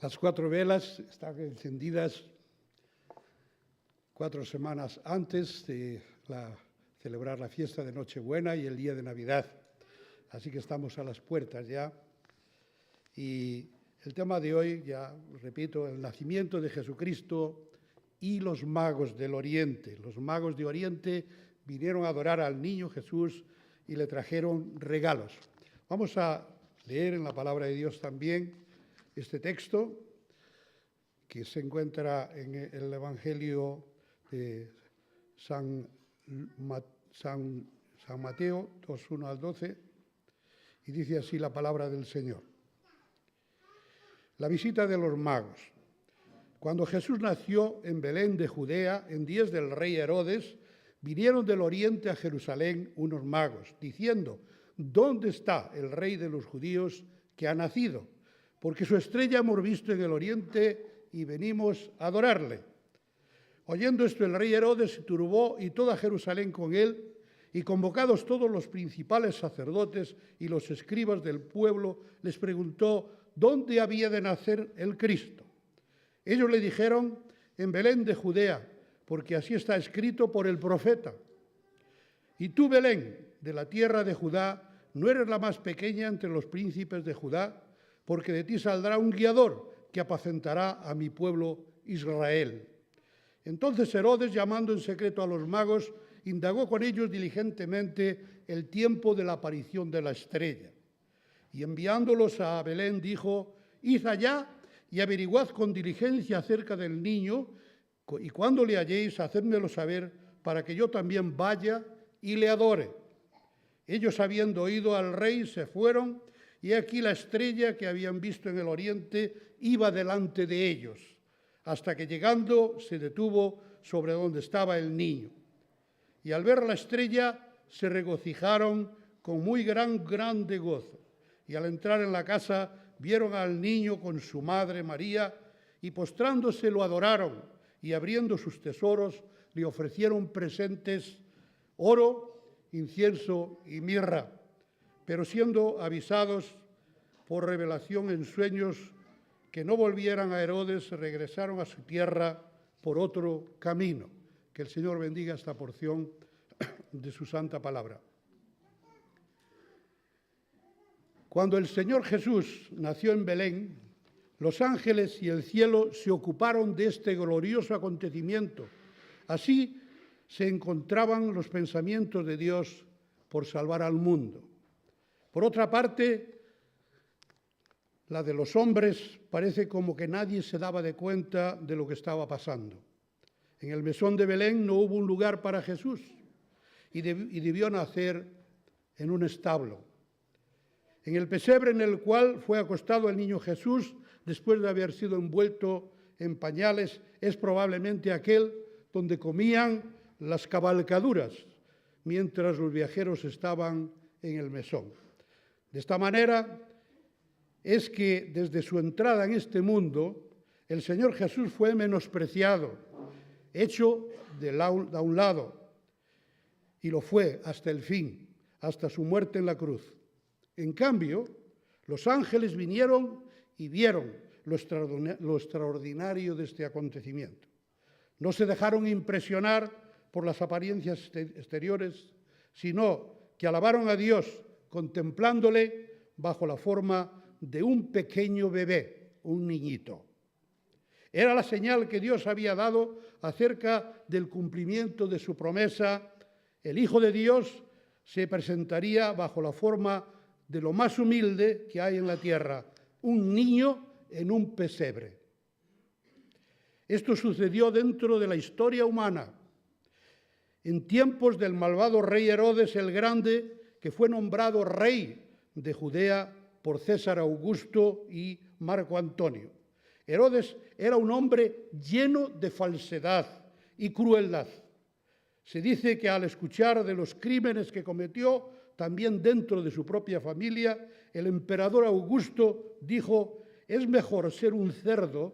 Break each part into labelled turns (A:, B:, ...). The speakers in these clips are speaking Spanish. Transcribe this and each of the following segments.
A: Las 4 velas están encendidas 4 semanas antes de celebrar la fiesta de Nochebuena y el día de Navidad. Así que estamos a las puertas ya. Y el tema de hoy, ya repito, el nacimiento de Jesucristo y los magos del Oriente. Los magos de Oriente vinieron a adorar al niño Jesús y le trajeron regalos. Vamos a leer en la palabra de Dios también este texto que se encuentra en el Evangelio de San Mateo 2:1 al 12, y dice así la palabra del Señor. La visita de los magos. Cuando Jesús nació en Belén de Judea, en días del rey Herodes, vinieron del oriente a Jerusalén unos magos, diciendo: ¿dónde está el rey de los judíos que ha nacido? Porque su estrella hemos visto en el oriente y venimos a adorarle. Oyendo esto, el rey Herodes se turbó y toda Jerusalén con él, y convocados todos los principales sacerdotes y los escribas del pueblo, les preguntó dónde había de nacer el Cristo. Ellos le dijeron: en Belén de Judea, porque así está escrito por el profeta. Y tú, Belén, de la tierra de Judá, no eres la más pequeña entre los príncipes de Judá, porque de ti saldrá un guiador que apacentará a mi pueblo Israel. Entonces Herodes, llamando en secreto a los magos, indagó con ellos diligentemente el tiempo de la aparición de la estrella. Y enviándolos a Belén dijo: id allá y averiguad con diligencia acerca del niño, y cuando le halléis, hacedmelo saber, para que yo también vaya y le adore. Ellos, habiendo oído al rey, se fueron, y aquí la estrella que habían visto en el oriente iba delante de ellos, hasta que llegando se detuvo sobre donde estaba el niño. Y al ver la estrella se regocijaron con muy grande gozo. Y al entrar en la casa vieron al niño con su madre María, y postrándose lo adoraron, y abriendo sus tesoros le ofrecieron presentes: oro, incienso y mirra. Pero siendo avisados por revelación en sueños que no volvieran a Herodes, regresaron a su tierra por otro camino. Que el Señor bendiga esta porción de su santa palabra. Cuando el Señor Jesús nació en Belén, los ángeles y el cielo se ocuparon de este glorioso acontecimiento. Así se encontraban los pensamientos de Dios por salvar al mundo. Por otra parte, la de los hombres parece como que nadie se daba de cuenta de lo que estaba pasando. En el mesón de Belén no hubo un lugar para Jesús y debió nacer en un establo. En el pesebre en el cual fue acostado el niño Jesús, después de haber sido envuelto en pañales, es probablemente aquel donde comían las cabalgaduras, mientras los viajeros estaban en el mesón. De esta manera es que desde su entrada en este mundo, el Señor Jesús fue menospreciado, hecho a un lado, y lo fue hasta el fin, hasta su muerte en la cruz. En cambio, los ángeles vinieron y vieron lo extraordinario de este acontecimiento. No se dejaron impresionar por las apariencias exteriores, sino que alabaron a Dios contemplándole bajo la forma de un pequeño bebé, un niñito. Era la señal que Dios había dado acerca del cumplimiento de su promesa. El Hijo de Dios se presentaría bajo la forma de lo más humilde que hay en la tierra, un niño en un pesebre. Esto sucedió dentro de la historia humana, en tiempos del malvado rey Herodes el Grande, que fue nombrado rey de Judea por César Augusto y Marco Antonio. Herodes era un hombre lleno de falsedad y crueldad. Se dice que al escuchar de los crímenes que cometió, también dentro de su propia familia, el emperador Augusto dijo: es mejor ser un cerdo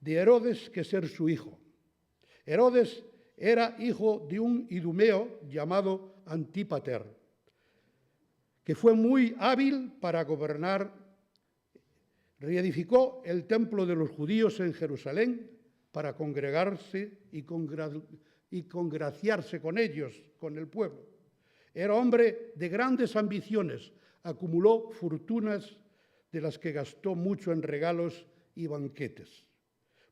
A: de Herodes que ser su hijo. Herodes era hijo de un idumeo llamado Antípater, que fue muy hábil para gobernar Reedificó el templo de los judíos en Jerusalén para congregarse y congraciarse con ellos, con el pueblo. Era hombre de grandes ambiciones, acumuló fortunas de las que gastó mucho en regalos y banquetes.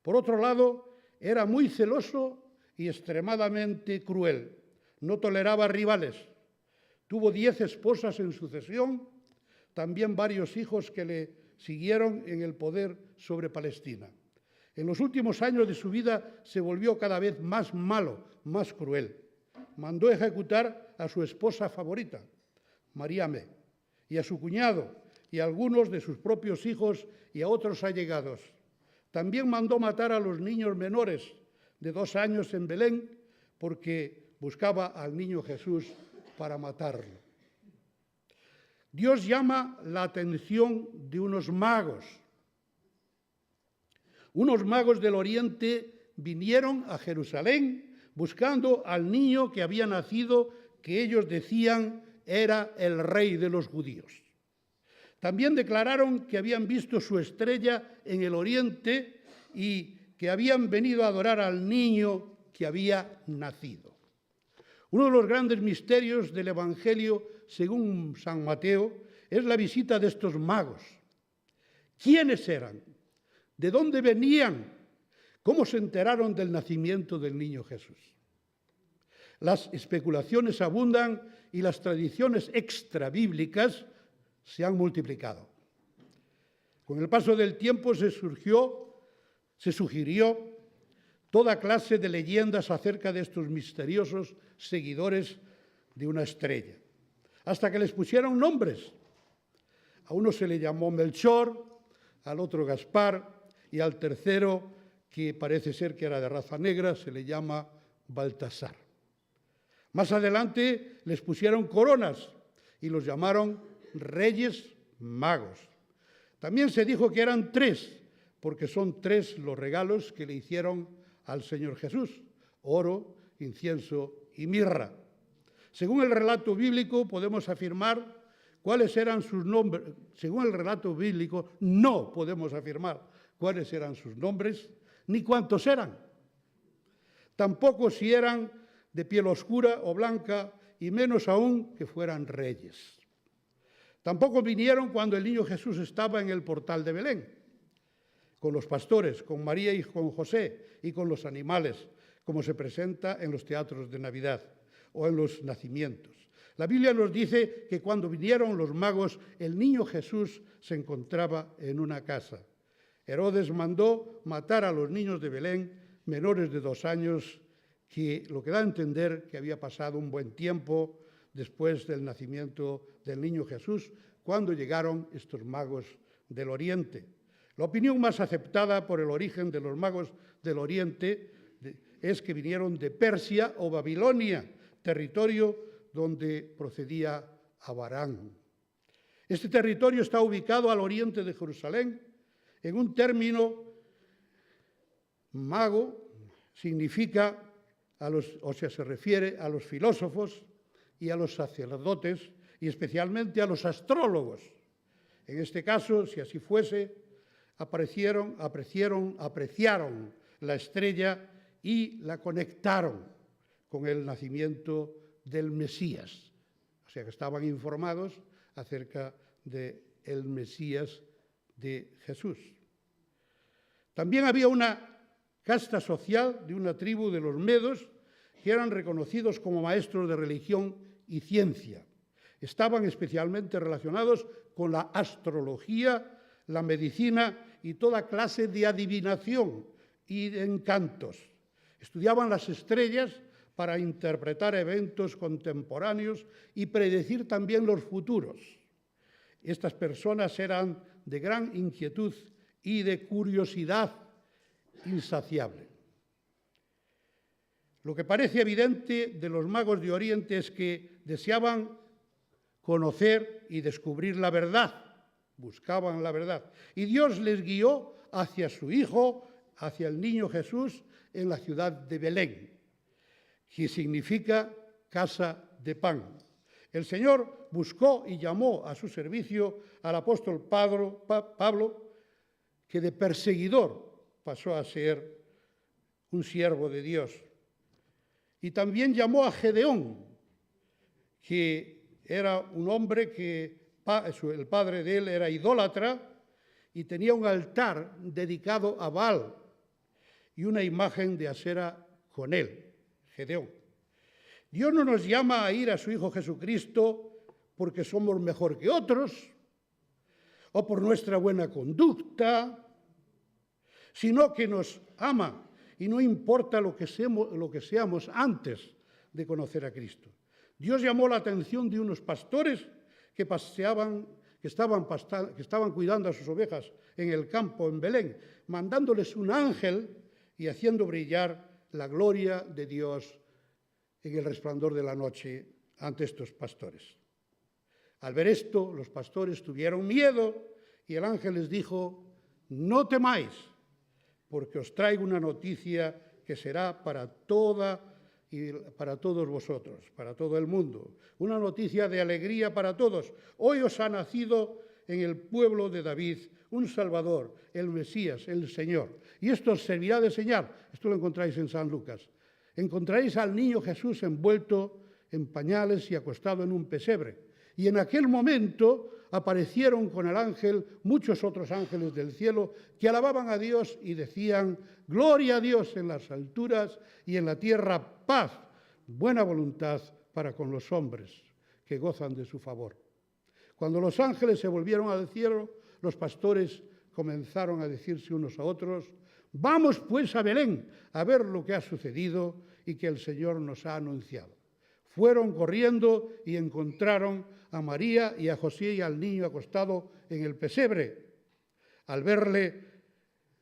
A: Por otro lado, era muy celoso y extremadamente cruel. No toleraba rivales. Tuvo 10 esposas en sucesión, también varios hijos que le siguieron en el poder sobre Palestina. En los últimos años de su vida se volvió cada vez más malo, más cruel. Mandó ejecutar a su esposa favorita, Mariame, y a su cuñado, y a algunos de sus propios hijos y a otros allegados. También mandó matar a los niños menores de 2 años en Belén, porque buscaba al niño Jesús para matarlo. Dios llama la atención de unos magos. Unos magos del Oriente vinieron a Jerusalén buscando al niño que había nacido, que ellos decían era el rey de los judíos. También declararon que habían visto su estrella en el Oriente y que habían venido a adorar al niño que había nacido. Uno de los grandes misterios del Evangelio, según San Mateo, es la visita de estos magos. ¿Quiénes eran? ¿De dónde venían? ¿Cómo se enteraron del nacimiento del niño Jesús? Las especulaciones abundan y las tradiciones extrabíblicas se han multiplicado. Con el paso del tiempo se sugirió toda clase de leyendas acerca de estos misteriosos seguidores de una estrella, hasta que les pusieron nombres. A uno se le llamó Melchor, al otro Gaspar, y al tercero, que parece ser que era de raza negra, se le llama Baltasar. Más adelante les pusieron coronas y los llamaron Reyes Magos. También se dijo que eran 3, porque son 3 los regalos que le hicieron al Señor Jesús: oro, incienso y mirra. Según el relato bíblico podemos afirmar cuáles eran sus nombres. Según el relato bíblico no podemos afirmar cuáles eran sus nombres ni cuántos eran. Tampoco si eran de piel oscura o blanca, y menos aún que fueran reyes. Tampoco vinieron cuando el niño Jesús estaba en el portal de Belén, con los pastores, con María y con José, y con los animales, como se presenta en los teatros de Navidad o en los nacimientos. La Biblia nos dice que cuando vinieron los magos, el niño Jesús se encontraba en una casa. Herodes mandó matar a los niños de Belén menores de 2 años, lo que da a entender que había pasado un buen tiempo después del nacimiento del niño Jesús, cuando llegaron estos magos del Oriente. La opinión más aceptada por el origen de los magos del Oriente es que vinieron de Persia o Babilonia, territorio donde procedía Abarán. Este territorio está ubicado al oriente de Jerusalén. En un término, mago significa, se refiere a los filósofos y a los sacerdotes, y especialmente a los astrólogos. En este caso, si así fuese, apreciaron la estrella y la conectaron con el nacimiento del Mesías. O sea, que estaban informados acerca del Mesías de Jesús. También había una casta social de una tribu de los medos que eran reconocidos como maestros de religión y ciencia. Estaban especialmente relacionados con la astrología, la medicina y toda clase de adivinación y de encantos. Estudiaban las estrellas para interpretar eventos contemporáneos y predecir también los futuros. Estas personas eran de gran inquietud y de curiosidad insaciable. Lo que parece evidente de los magos de Oriente es que deseaban conocer y descubrir la verdad, buscaban la verdad. Y Dios les guió hacia su Hijo, hacia el niño Jesús, en la ciudad de Belén, que significa casa de pan. El Señor buscó y llamó a su servicio al apóstol Pablo que de perseguidor pasó a ser un siervo de Dios. Y también llamó a Gedeón, que era un hombre que el padre de él era idólatra y tenía un altar dedicado a Baal y una imagen de Asera con él, Gedeón. Dios no nos llama a ir a su Hijo Jesucristo porque somos mejor que otros o por nuestra buena conducta, sino que nos ama y no importa lo que seamos antes de conocer a Cristo. Dios llamó la atención de unos pastores que estaban cuidando a sus ovejas en el campo en Belén, mandándoles un ángel y haciendo brillar la gloria de Dios en el resplandor de la noche ante estos pastores. Al ver esto, los pastores tuvieron miedo y el ángel les dijo: no temáis, porque os traigo una noticia que será para todos vosotros, para todo el mundo. Una noticia de alegría para todos. Hoy os ha nacido en el pueblo de David un Salvador, el Mesías, el Señor. Y esto os servirá de señal. Esto lo encontráis en San Lucas. Encontraréis al niño Jesús envuelto en pañales y acostado en un pesebre. Y en aquel momento aparecieron con el ángel muchos otros ángeles del cielo que alababan a Dios y decían: gloria a Dios en las alturas y en la tierra paz, buena voluntad para con los hombres que gozan de su favor. Cuando los ángeles se volvieron al cielo, los pastores comenzaron a decirse unos a otros: vamos pues a Belén a ver lo que ha sucedido y que el Señor nos ha anunciado. Fueron corriendo y encontraron a María y a José y al niño acostado en el pesebre. Al verle,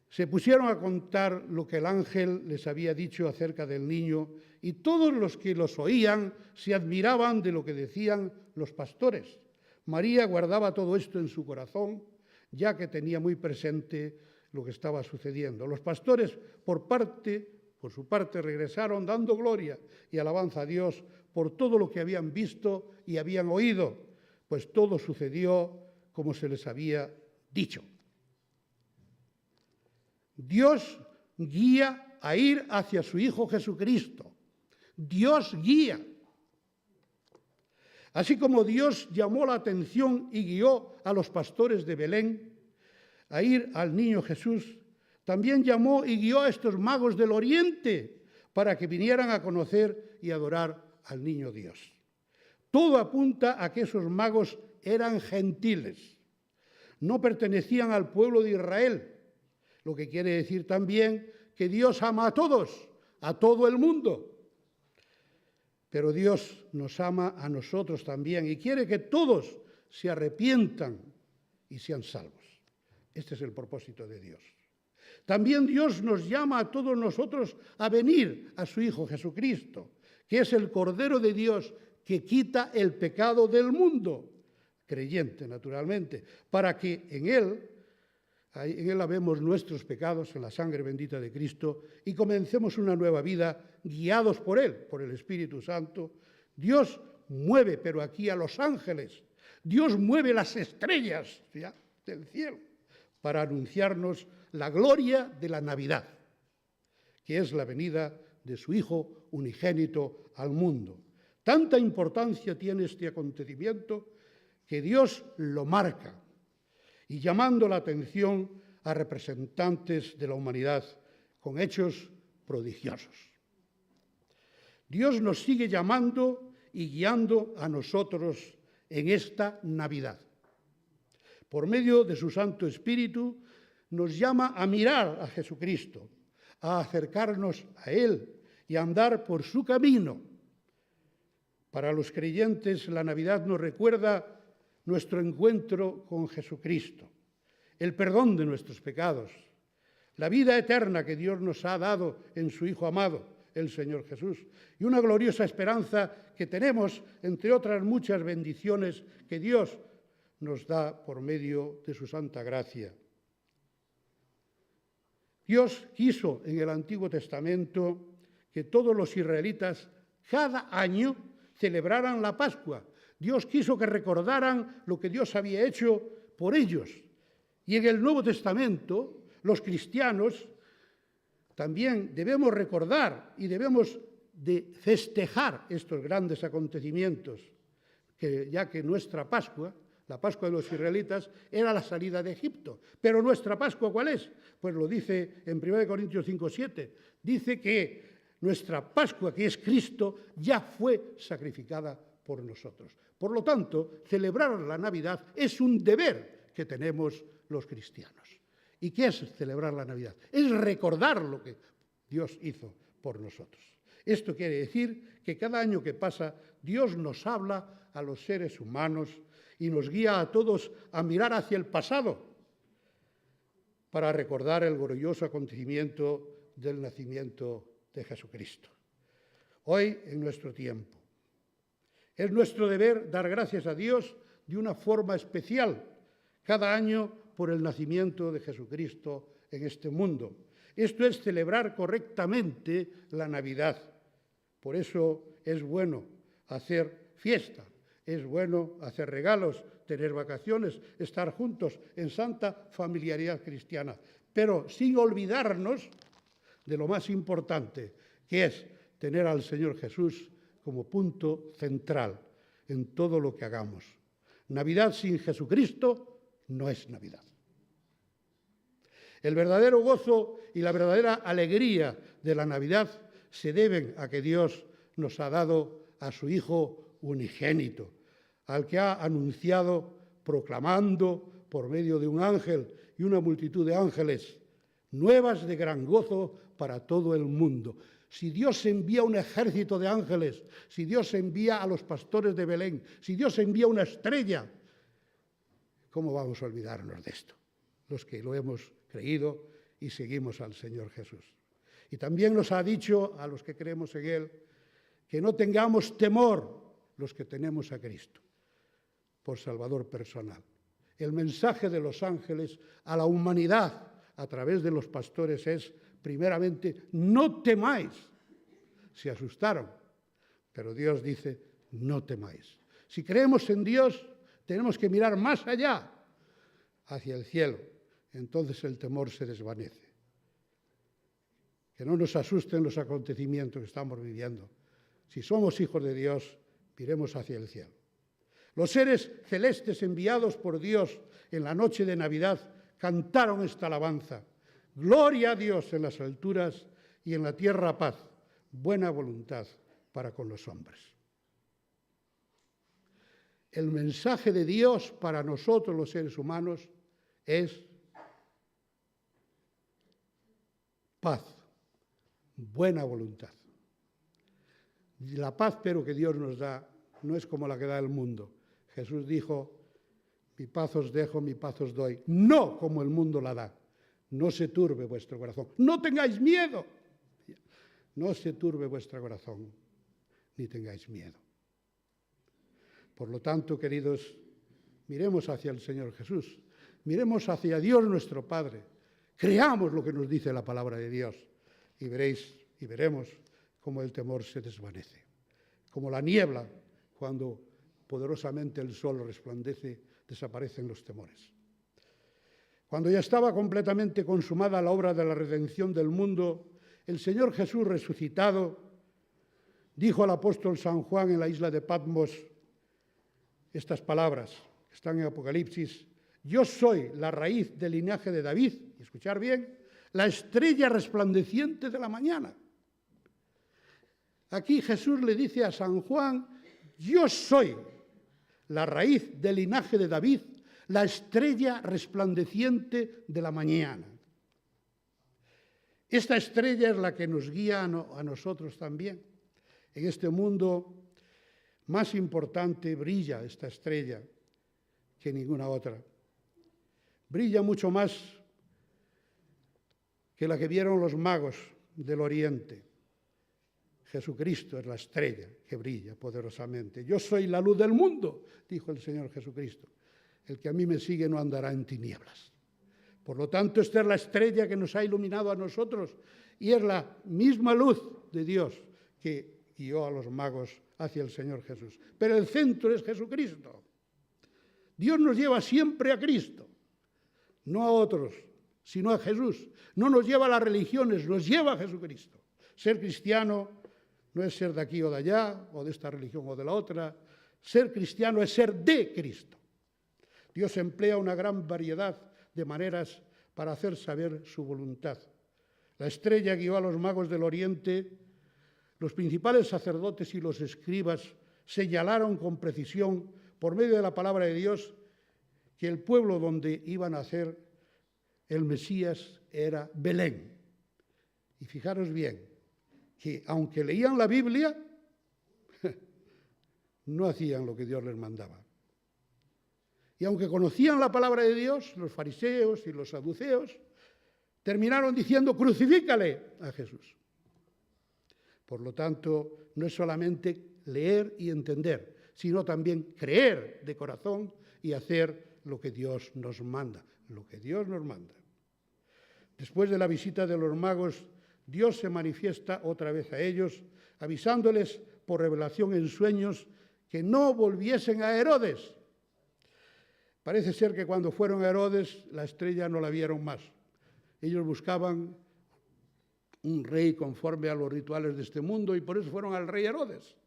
A: se pusieron a contar lo que el ángel les había dicho acerca del niño, y todos los que los oían se admiraban de lo que decían los pastores. María guardaba todo esto en su corazón, ya que tenía muy presente lo que estaba sucediendo. Los pastores, por su parte, regresaron dando gloria y alabanza a Dios por todo lo que habían visto y habían oído, pues todo sucedió como se les había dicho. Dios guía a ir hacia su Hijo Jesucristo. Dios guía. Así como Dios llamó la atención y guió a los pastores de Belén a ir al niño Jesús, también llamó y guió a estos magos del Oriente para que vinieran a conocer y adorar al niño Dios. Todo apunta a que esos magos eran gentiles, no pertenecían al pueblo de Israel, lo que quiere decir también que Dios ama a todos, a todo el mundo. Pero Dios nos ama a nosotros también y quiere que todos se arrepientan y sean salvos. Este es el propósito de Dios. También Dios nos llama a todos nosotros a venir a su Hijo Jesucristo, que es el Cordero de Dios que quita el pecado del mundo, creyente naturalmente, para que en Él lavemos nuestros pecados en la sangre bendita de Cristo y comencemos una nueva vida guiados por Él, por el Espíritu Santo. Dios mueve, pero aquí a los ángeles. Dios mueve las estrellas del cielo para anunciarnos la gloria de la Navidad, que es la venida de su Hijo unigénito al mundo. Tanta importancia tiene este acontecimiento que Dios lo marca, y llamando la atención a representantes de la humanidad con hechos prodigiosos. Dios nos sigue llamando y guiando a nosotros en esta Navidad. Por medio de su Santo Espíritu, nos llama a mirar a Jesucristo, a acercarnos a Él y a andar por su camino. Para los creyentes, la Navidad nos recuerda nuestro encuentro con Jesucristo, el perdón de nuestros pecados, la vida eterna que Dios nos ha dado en su Hijo amado, el Señor Jesús, y una gloriosa esperanza que tenemos, entre otras muchas bendiciones que Dios nos da por medio de su santa gracia. Dios quiso en el Antiguo Testamento que todos los israelitas cada año celebraran la Pascua. Dios quiso que recordaran lo que Dios había hecho por ellos. Y en el Nuevo Testamento los cristianos también debemos recordar y debemos de festejar estos grandes acontecimientos, ya que nuestra Pascua, la Pascua de los israelitas, era la salida de Egipto. Pero nuestra Pascua, ¿cuál es? Pues lo dice en 1 Corintios 5:7. Dice que nuestra Pascua, que es Cristo, ya fue sacrificada por nosotros. Por lo tanto, celebrar la Navidad es un deber que tenemos los cristianos. ¿Y qué es celebrar la Navidad? Es recordar lo que Dios hizo por nosotros. Esto quiere decir que cada año que pasa, Dios nos habla a los seres humanos y nos guía a todos a mirar hacia el pasado para recordar el glorioso acontecimiento del nacimiento de Jesucristo. Hoy, en nuestro tiempo, es nuestro deber dar gracias a Dios de una forma especial cada año por el nacimiento de Jesucristo en este mundo. Esto es celebrar correctamente la Navidad. Por eso es bueno hacer fiesta, es bueno hacer regalos, tener vacaciones, estar juntos en santa familiaridad cristiana, pero sin olvidarnos de lo más importante, que es tener al Señor Jesús como punto central en todo lo que hagamos. Navidad sin Jesucristo no es Navidad. El verdadero gozo y la verdadera alegría de la Navidad se deben a que Dios nos ha dado a su Hijo unigénito, al que ha anunciado proclamando por medio de un ángel y una multitud de ángeles nuevas de gran gozo para todo el mundo. Si Dios envía un ejército de ángeles, si Dios envía a los pastores de Belén, si Dios envía una estrella, ¿cómo vamos a olvidarnos de esto? Los que lo hemos creído y seguimos al Señor Jesús. Y también nos ha dicho a los que creemos en Él que no tengamos temor los que tenemos a Cristo por Salvador personal. El mensaje de los ángeles a la humanidad a través de los pastores es, primeramente, no temáis. Se asustaron, pero Dios dice, no temáis. Si creemos en Dios, tenemos que mirar más allá, hacia el cielo. Entonces el temor se desvanece. Que no nos asusten los acontecimientos que estamos viviendo. Si somos hijos de Dios, miremos hacia el cielo. Los seres celestes enviados por Dios en la noche de Navidad cantaron esta alabanza. Gloria a Dios en las alturas y en la tierra paz, buena voluntad para con los hombres. El mensaje de Dios para nosotros los seres humanos es paz, buena voluntad. La paz, pero que Dios nos da, no es como la que da el mundo. Jesús dijo, mi paz os dejo, mi paz os doy. No como el mundo la da. No se turbe vuestro corazón. No tengáis miedo. No se turbe vuestro corazón, ni tengáis miedo. Por lo tanto, queridos, miremos hacia el Señor Jesús. Miremos hacia Dios nuestro Padre. Creamos lo que nos dice la palabra de Dios. Y veréis y veremos cómo el temor se desvanece. Como la niebla, cuando poderosamente el sol resplandece, desaparecen los temores. Cuando ya estaba completamente consumada la obra de la redención del mundo, el Señor Jesús resucitado dijo al apóstol San Juan en la isla de Patmos estas palabras que están en Apocalipsis: yo soy la raíz del linaje de David, y escuchar bien, la estrella resplandeciente de la mañana. Aquí Jesús le dice a San Juan, yo soy la raíz del linaje de David, la estrella resplandeciente de la mañana. Esta estrella es la que nos guía a nosotros también. En este mundo más importante brilla esta estrella que ninguna otra. Brilla mucho más que la que vieron los magos del Oriente. Jesucristo es la estrella que brilla poderosamente. Yo soy la luz del mundo, dijo el Señor Jesucristo. El que a mí me sigue no andará en tinieblas. Por lo tanto, esta es la estrella que nos ha iluminado a nosotros y es la misma luz de Dios que guió a los magos hacia el Señor Jesús. Pero el centro es Jesucristo. Dios nos lleva siempre a Cristo, no a otros, sino a Jesús. No nos lleva a las religiones, nos lleva a Jesucristo. Ser cristiano no es ser de aquí o de allá, o de esta religión o de la otra. Ser cristiano es ser de Cristo. Dios emplea una gran variedad de maneras para hacer saber su voluntad. La estrella guió a los magos del Oriente. Los principales sacerdotes y los escribas señalaron con precisión, por medio de la palabra de Dios, que el pueblo donde iba a nacer el Mesías era Belén. Y fijaros bien, que aunque leían la Biblia, no hacían lo que Dios les mandaba. Y aunque conocían la palabra de Dios, los fariseos y los saduceos terminaron diciendo: crucifícale a Jesús. Por lo tanto, no es solamente leer y entender, sino también creer de corazón y hacer lo que Dios nos manda, lo que Dios nos manda. Después de la visita de los magos, Dios se manifiesta otra vez a ellos, avisándoles por revelación en sueños que no volviesen a Herodes. Parece ser que cuando fueron a Herodes, la estrella no la vieron más. Ellos buscaban un rey conforme a los rituales de este mundo y por eso fueron al rey Herodes.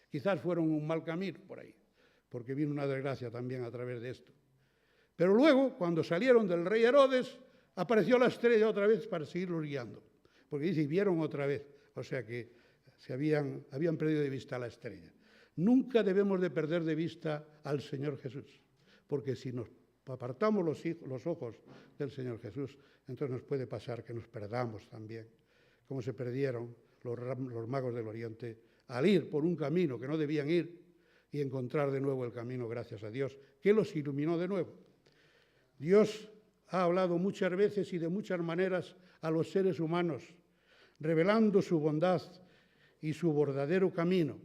A: Quizás fueron un mal camino por ahí, porque vino una desgracia también a través de esto. Pero luego, cuando salieron del rey Herodes, apareció la estrella otra vez para seguirlos guiando. Porque dice, y vieron otra vez. O sea que habían perdido de vista a la estrella. Nunca debemos de perder de vista al Señor Jesús. Porque si nos apartamos los ojos del Señor Jesús, entonces nos puede pasar que nos perdamos también, como se perdieron los magos del Oriente al ir por un camino que no debían ir y encontrar de nuevo el camino, gracias a Dios, que los iluminó de nuevo. Dios ha hablado muchas veces y de muchas maneras a los seres humanos, revelando su bondad y su verdadero camino.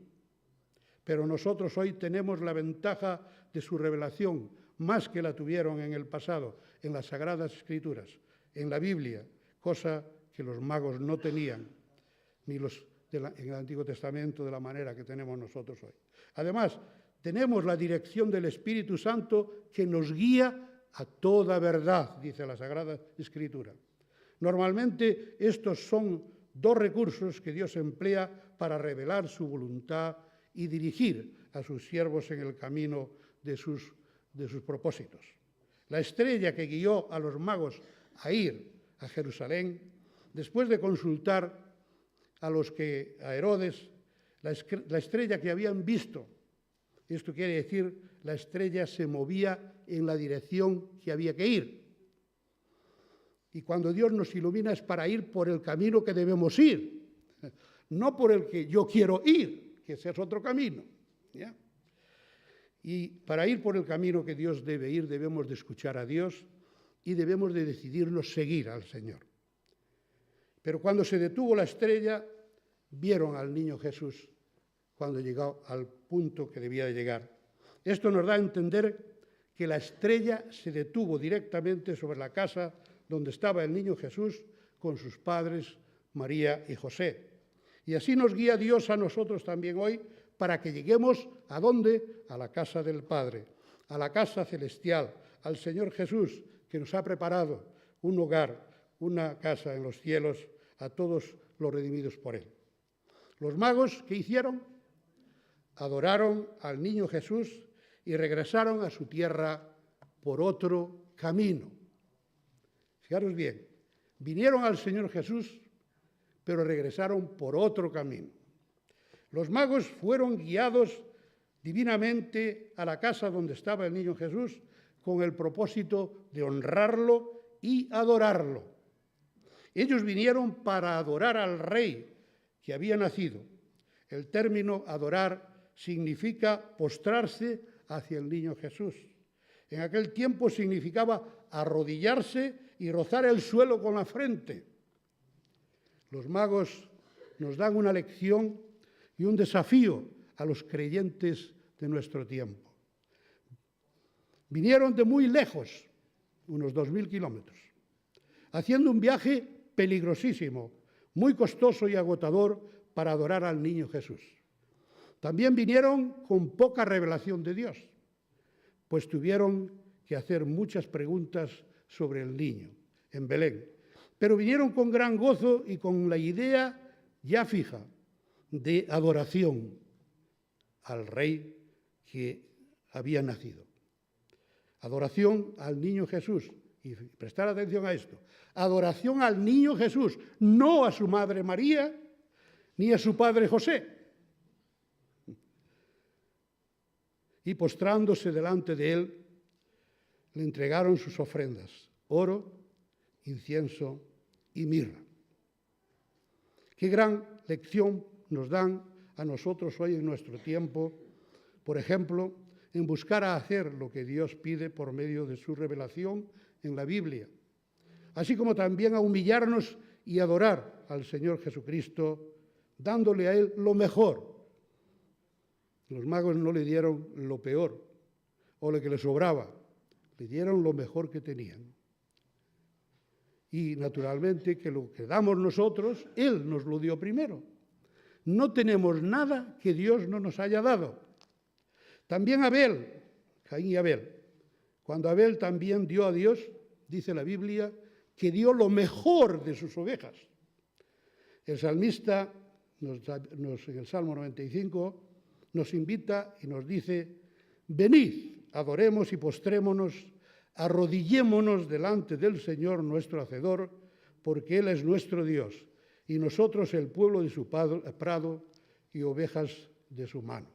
A: Pero nosotros hoy tenemos la ventaja de su revelación, más que la tuvieron en el pasado, en las Sagradas Escrituras, en la Biblia, cosa que los magos no tenían, ni en el Antiguo Testamento de la manera que tenemos nosotros hoy. Además, tenemos la dirección del Espíritu Santo que nos guía a toda verdad, dice la Sagrada Escritura. Normalmente estos son dos recursos que Dios emplea para revelar su voluntad y dirigir a sus siervos en el camino de sus propósitos. La estrella que guió a los magos a ir a Jerusalén, después de consultar a Herodes, la estrella que habían visto, esto quiere decir, la estrella se movía en la dirección que había que ir. Y cuando Dios nos ilumina es para ir por el camino que debemos ir, no por el que yo quiero ir, que ese es otro camino, ¿ya? Y para ir por el camino que Dios debe ir, debemos de escuchar a Dios y debemos de decidirnos seguir al Señor. Pero cuando se detuvo la estrella, vieron al niño Jesús cuando llegó al punto que debía de llegar. Esto nos da a entender que la estrella se detuvo directamente sobre la casa donde estaba el niño Jesús con sus padres, María y José. Y así nos guía Dios a nosotros también hoy para que lleguemos ¿a dónde? A la casa del Padre, a la casa celestial, al Señor Jesús, que nos ha preparado un hogar, una casa en los cielos a todos los redimidos por Él. Los magos, ¿qué hicieron? Adoraron al niño Jesús y regresaron a su tierra por otro camino. Fijaros bien, vinieron al Señor Jesús, pero regresaron por otro camino. Los magos fueron guiados divinamente a la casa donde estaba el niño Jesús con el propósito de honrarlo y adorarlo. Ellos vinieron para adorar al Rey que había nacido. El término adorar significa postrarse hacia el niño Jesús. En aquel tiempo significaba arrodillarse y rozar el suelo con la frente. Los magos nos dan una lección y un desafío a los creyentes de nuestro tiempo. Vinieron de muy lejos, unos 2000 kilómetros, haciendo un viaje peligrosísimo, muy costoso y agotador para adorar al niño Jesús. También vinieron con poca revelación de Dios, pues tuvieron que hacer muchas preguntas sobre el niño. en Belén. Pero vinieron con gran gozo y con la idea ya fija de adoración al rey que había nacido. Adoración al niño Jesús. Y prestar atención a esto. Adoración al niño Jesús, no a su madre María, ni a su padre José. Y postrándose delante de él, le entregaron sus ofrendas, oro, incienso y mirra. Qué gran lección nos dan a nosotros hoy en nuestro tiempo, por ejemplo, en buscar a hacer lo que Dios pide por medio de su revelación en la Biblia, así como también a humillarnos y adorar al Señor Jesucristo, dándole a Él lo mejor. Los magos no le dieron lo peor o lo que le sobraba, le dieron lo mejor que tenían. Y naturalmente que lo que damos nosotros, Él nos lo dio primero. No tenemos nada que Dios no nos haya dado. También Abel, Caín y Abel, cuando Abel también dio a Dios, dice la Biblia, que dio lo mejor de sus ovejas. El salmista, en el Salmo 95, nos invita y nos dice: venid, adoremos y postrémonos, arrodillémonos delante del Señor nuestro Hacedor, porque Él es nuestro Dios, y nosotros el pueblo de su prado y ovejas de su mano.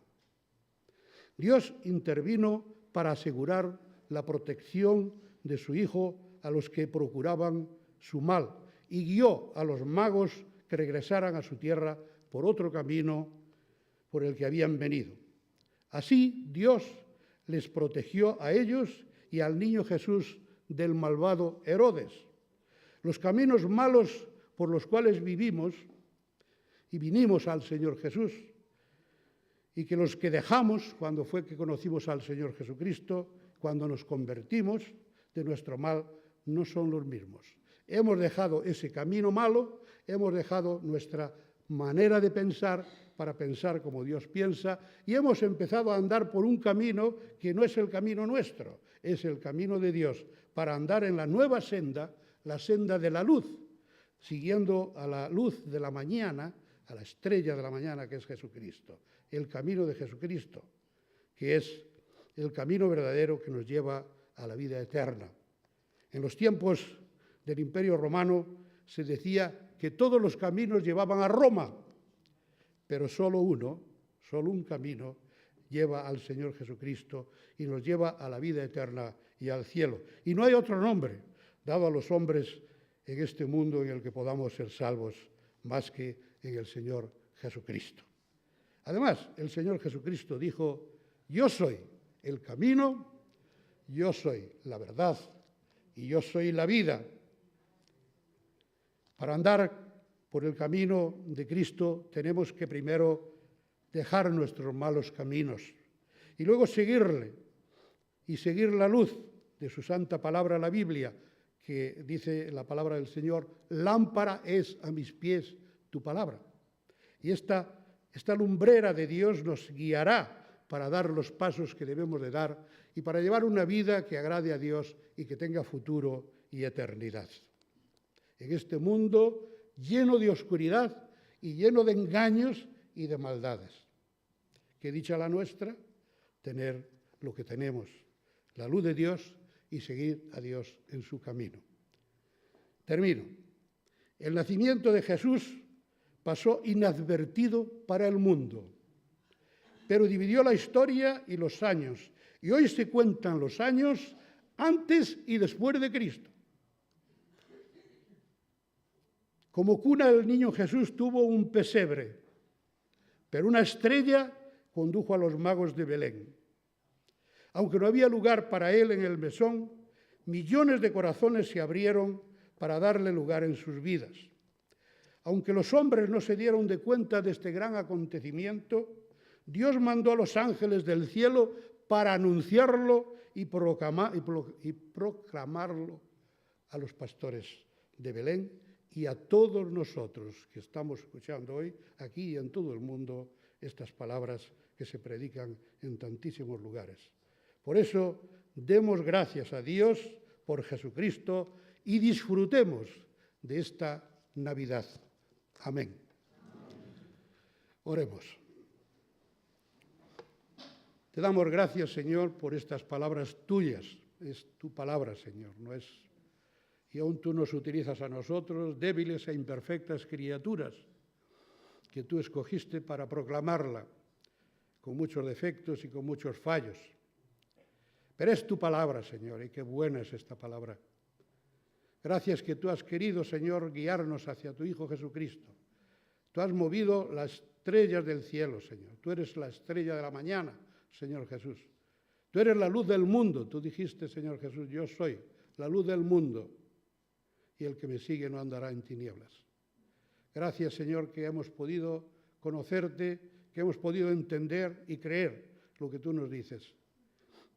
A: Dios intervino para asegurar la protección de su Hijo a los que procuraban su mal y guió a los magos que regresaran a su tierra por otro camino por el que habían venido. Así Dios les protegió a ellos y al niño Jesús del malvado Herodes. Los caminos malos por los cuales vivimos y vinimos al Señor Jesús, y que los que dejamos cuando fue que conocimos al Señor Jesucristo, cuando nos convertimos de nuestro mal, no son los mismos. Hemos dejado ese camino malo, hemos dejado nuestra manera de pensar para pensar como Dios piensa y hemos empezado a andar por un camino que no es el camino nuestro, es el camino de Dios, para andar en la nueva senda, la senda de la luz, siguiendo a la luz de la mañana, a la estrella de la mañana que es Jesucristo, el camino de Jesucristo, que es el camino verdadero que nos lleva a la vida eterna. En los tiempos del Imperio Romano se decía que todos los caminos llevaban a Roma, pero solo un camino lleva al Señor Jesucristo y nos lleva a la vida eterna y al cielo. Y no hay otro nombre dado a los hombres en este mundo en el que podamos ser salvos más que en el Señor Jesucristo. Además, el Señor Jesucristo dijo: yo soy el camino, yo soy la verdad y yo soy la vida. Para andar por el camino de Cristo tenemos que primero dejar nuestros malos caminos y luego seguirle y seguir la luz de su santa palabra, la Biblia, que dice la palabra del Señor: lámpara es a mis pies tu palabra. Y esta lumbrera de Dios nos guiará para dar los pasos que debemos de dar y para llevar una vida que agrade a Dios y que tenga futuro y eternidad. En este mundo lleno de oscuridad y lleno de engaños y de maldades. ¿Qué dicha la nuestra? Tener lo que tenemos, la luz de Dios y seguir a Dios en su camino. Termino. El nacimiento de Jesús pasó inadvertido para el mundo, pero dividió la historia y los años. Y hoy se cuentan los años antes y después de Cristo. Como cuna el niño Jesús tuvo un pesebre, pero una estrella condujo a los magos de Belén. Aunque no había lugar para él en el mesón, millones de corazones se abrieron para darle lugar en sus vidas. Aunque los hombres no se dieron de cuenta de este gran acontecimiento, Dios mandó a los ángeles del cielo para anunciarlo y proclamarlo a los pastores de Belén y a todos nosotros que estamos escuchando hoy, aquí y en todo el mundo, estas palabras que se predican en tantísimos lugares. Por eso, demos gracias a Dios por Jesucristo y disfrutemos de esta Navidad. Amén. Oremos. Te damos gracias, Señor, por estas palabras tuyas. Es tu palabra, Señor, no es... Y aún tú nos utilizas a nosotros, débiles e imperfectas criaturas, que tú escogiste para proclamarla, con muchos defectos y con muchos fallos. Pero es tu palabra, Señor, y qué buena es esta palabra. Gracias que tú has querido, Señor, guiarnos hacia tu Hijo Jesucristo. Tú has movido las estrellas del cielo, Señor. Tú eres la estrella de la mañana, Señor Jesús. Tú eres la luz del mundo. Tú dijiste, Señor Jesús, yo soy la luz del mundo y el que me sigue no andará en tinieblas. Gracias, Señor, que hemos podido conocerte, que hemos podido entender y creer lo que tú nos dices.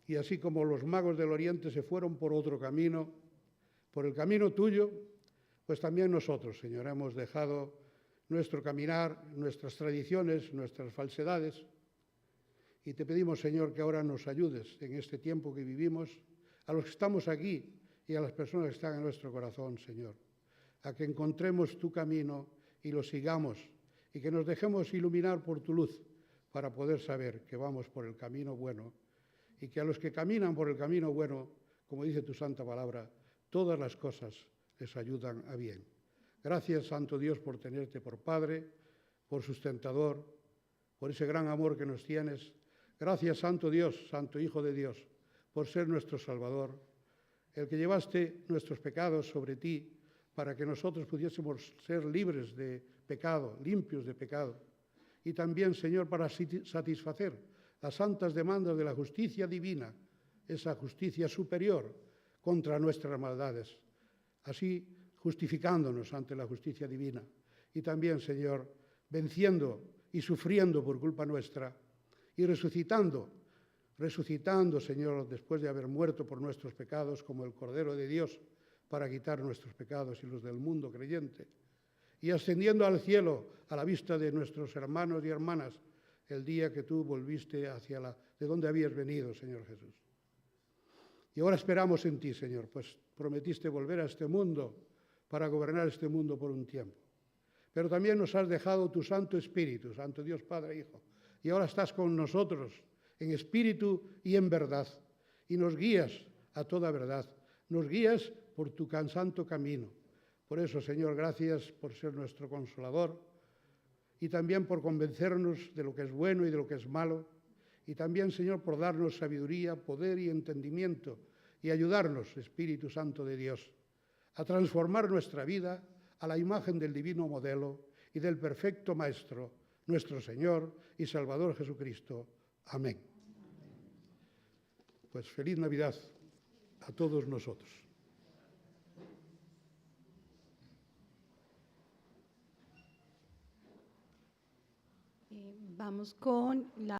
A: Y así como los magos del Oriente se fueron por otro camino, por el camino tuyo, pues también nosotros, Señor, hemos dejado nuestro caminar, nuestras tradiciones, nuestras falsedades. Y te pedimos, Señor, que ahora nos ayudes en este tiempo que vivimos, a los que estamos aquí y a las personas que están en nuestro corazón, Señor, a que encontremos tu camino y lo sigamos y que nos dejemos iluminar por tu luz para poder saber que vamos por el camino bueno y que a los que caminan por el camino bueno, como dice tu santa palabra, todas las cosas les ayudan a bien. Gracias, Santo Dios, por tenerte por Padre, por sustentador, por ese gran amor que nos tienes. Gracias, Santo Dios, Santo Hijo de Dios, por ser nuestro Salvador, el que llevaste nuestros pecados sobre ti para que nosotros pudiésemos ser libres de pecado, limpios de pecado. Y también, Señor, para satisfacer las santas demandas de la justicia divina, esa justicia superior contra nuestras maldades, así justificándonos ante la justicia divina. Y también, Señor, venciendo y sufriendo por culpa nuestra y resucitando, Señor, después de haber muerto por nuestros pecados como el Cordero de Dios para quitar nuestros pecados y los del mundo creyente, y ascendiendo al cielo a la vista de nuestros hermanos y hermanas el día que tú volviste de donde habías venido, Señor Jesús. Y ahora esperamos en ti, Señor, pues prometiste volver a este mundo para gobernar este mundo por un tiempo. Pero también nos has dejado tu Santo Espíritu, Santo Dios Padre e Hijo, y ahora estás con nosotros en espíritu y en verdad, y nos guías a toda verdad, nos guías por tu santo camino. Por eso, Señor, gracias por ser nuestro consolador y también por convencernos de lo que es bueno y de lo que es malo, y también, Señor, por darnos sabiduría, poder y entendimiento, y ayudarnos, Espíritu Santo de Dios, a transformar nuestra vida a la imagen del divino modelo y del perfecto Maestro, nuestro Señor y Salvador Jesucristo. Amén. Pues feliz Navidad a todos nosotros.
B: Vamos con la